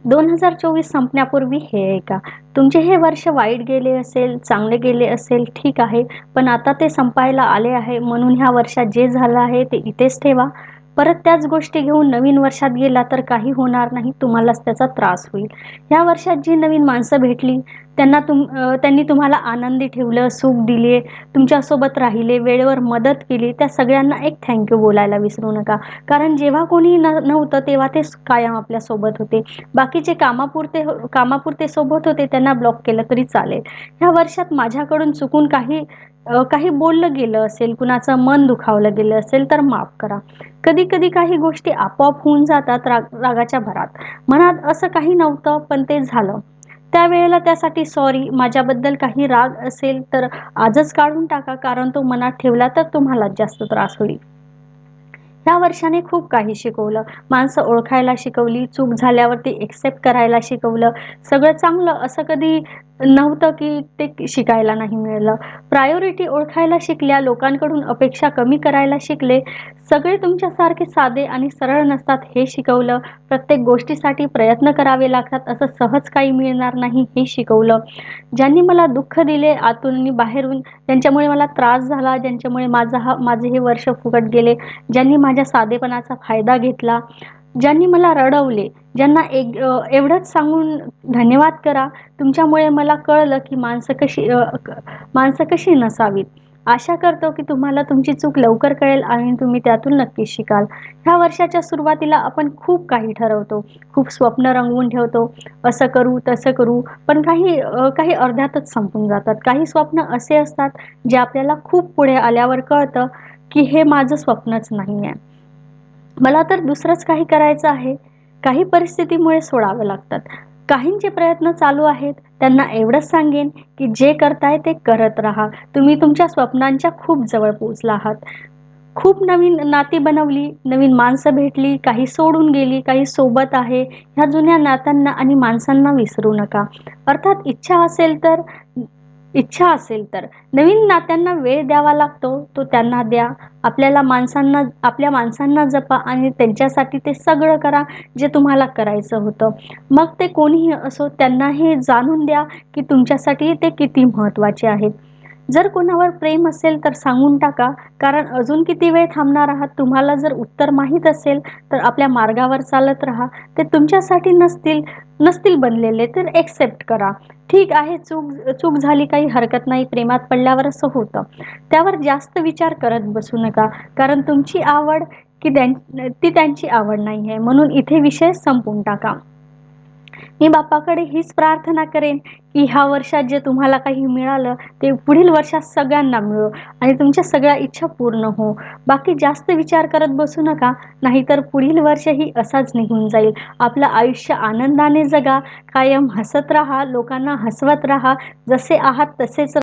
2024 संपण्यापूर्वी हे ऐका. तुमचे हे वर्ष वाईट गेले असेल, चांगले गेले असेल, ठीक आहे. पण आता ते संपायला आले आहे, म्हणून ह्या वर्षात जे झालं आहे ते इथेच ठेवा. परत त्याच गोष्टी घेऊन नवीन वर्षात गेला तर काही होणार नाही, तुम्हालाच त्याचा त्रास होईल. ह्या वर्षात जी नवीन माणसं भेटली, त्यांनी तुम्हाला आनंदी ठेवलं, सुख दिले, तुमच्यासोबत राहिले, वेळेवर मदत केली, त्या सगळ्यांना एक थँक यू बोलायला विसरू नका. कारण जेव्हा कोणी नव्हतं तेव्हा ते कायम आपल्यासोबत होते. बाकीचे कामापुरते सोबत होते, त्यांना ब्लॉक केलं तरी चालेल. ह्या वर्षात माझ्याकडून चुकून काही बोललं गेलं असेल, कुणाचं मन दुखावलं गेलं असेल तर माफ करा. कधी-कधी काही गोष्टी आपोआप होऊन जातात रागाच्या भरात. मनात असं काही नव्हतं, पण ते झालं. त्यावेळेला त्यासाठी सॉरी. माझ्याबद्दल काही राग असेल तर आजच काढून टाका, कारण तो मनात ठेवला तर तुम्हालाच जास्त त्रास होईल. ह्या वर्षाने खूप काही शिकवलं. माणसं ओळखायला शिकवली, चूक झाल्यावर ती एक्सेप्ट करायला शिकवलं. सगळं चांगलं असं कधी नव्हतं की ते शिकायला नाही मिळालं. प्रायोरिटी ओळखायला शिकल्या, लोकांकडून अपेक्षा कमी करायला शिकले. सगळे तुमच्यासारखे साधे आणि सरळ नसतात हे शिकवलं. प्रत्येक गोष्टीसाठी प्रयत्न करावे लागतात, असं सहज काही मिळणार नाही हे शिकवलं. ज्यांनी मला दुःख दिले आतून आणि बाहेरून, ज्यांच्यामुळे मला त्रास झाला, ज्यांच्यामुळे माझे हे वर्ष फुकट गेले, ज्यांनी माझ्या साधेपणाचा फायदा घेतला, ज्यांनी मला रडवले, ज्यांना एवढंच सांगून धन्यवाद करा. तुमच्यामुळे मला कळलं की माणसं कशी नसावीत. आशा करतो की तुम्हाला तुमची चूक लवकर कळेल आणि तुम्ही त्यातून नक्कीच शिकाल. ह्या वर्षाच्या सुरुवातीला आपण खूप काही ठरवतो, खूप स्वप्न रंगवून ठेवतो, असं करू, तसं करू, पण काही अर्ध्यातच संपून जातात. काही स्वप्न असे असतात जे आपल्याला खूप पुढे आल्यावर कळतं की हे माझं स्वप्नच नाहीये. मला तर दुसरंच काही करायचं आहे. काही परिस्थितीमुळे सोडावं लागतात. काहींचे प्रयत्न चालू आहेत. त्यांना एवढंच सांगेन की जे करताय ते करत राहा. तुम्ही तुमच्या स्वप्नांच्या खूप जवळ पोहोचला आहात. खूप नवीन नाती बनवली, नवीन माणसं भेटली, काही सोडून गेली, काही सोबत आहे. ह्या जुन्या नात्यांना आणि माणसांना विसरू नका. अर्थात इच्छा असेल तर नवीन नात्यांना वेळ द्यावा लागतो, तो त्यांना द्या. आपल्या माणसांना जपा आणि त्यांच्यासाठी ते सगळं करा जे तुम्हाला करायचं होतं. मग ते कोणीही असो, त्यांना हे जाणून द्या की तुमच्यासाठी ते किती महत्त्वाचे आहेत. जर कोणावर प्रेम असेल तर सांगून टाका, कारण अजून किती वेळ थांबणार आहात? तुम्हाला जर उत्तर माहीत असेल तर आपल्या मार्गावर चालत राहा. ते तुमच्यासाठी नसतील बनलेले तर एक्सेप्ट करा. ठीक आहे, चूक झाली, काही हरकत नाही. प्रेमात पडल्यावर असं होतं. त्यावर जास्त विचार करत बसू नका, कारण तुमची आवड ती त्यांची आवड नाहीये, म्हणून इथे विषय संपवून टाका. मी बाप्पाकडे हीच प्रार्थना करेन की ह्या वर्षात जे तुम्हाला काही मिळालं ते पुढील वर्षात सगळ्यांना मिळो आणि तुमच्या सगळ्या इच्छा पूर्ण हो. बाकी जास्त विचार करत बसू नका, नाहीतर पुढील वर्षही असाच निघून जाईल. आपलं आयुष्य आनंदाने जगा, कायम हसत राहा, लोकांना हसवत राहा, जसे आहात तसेच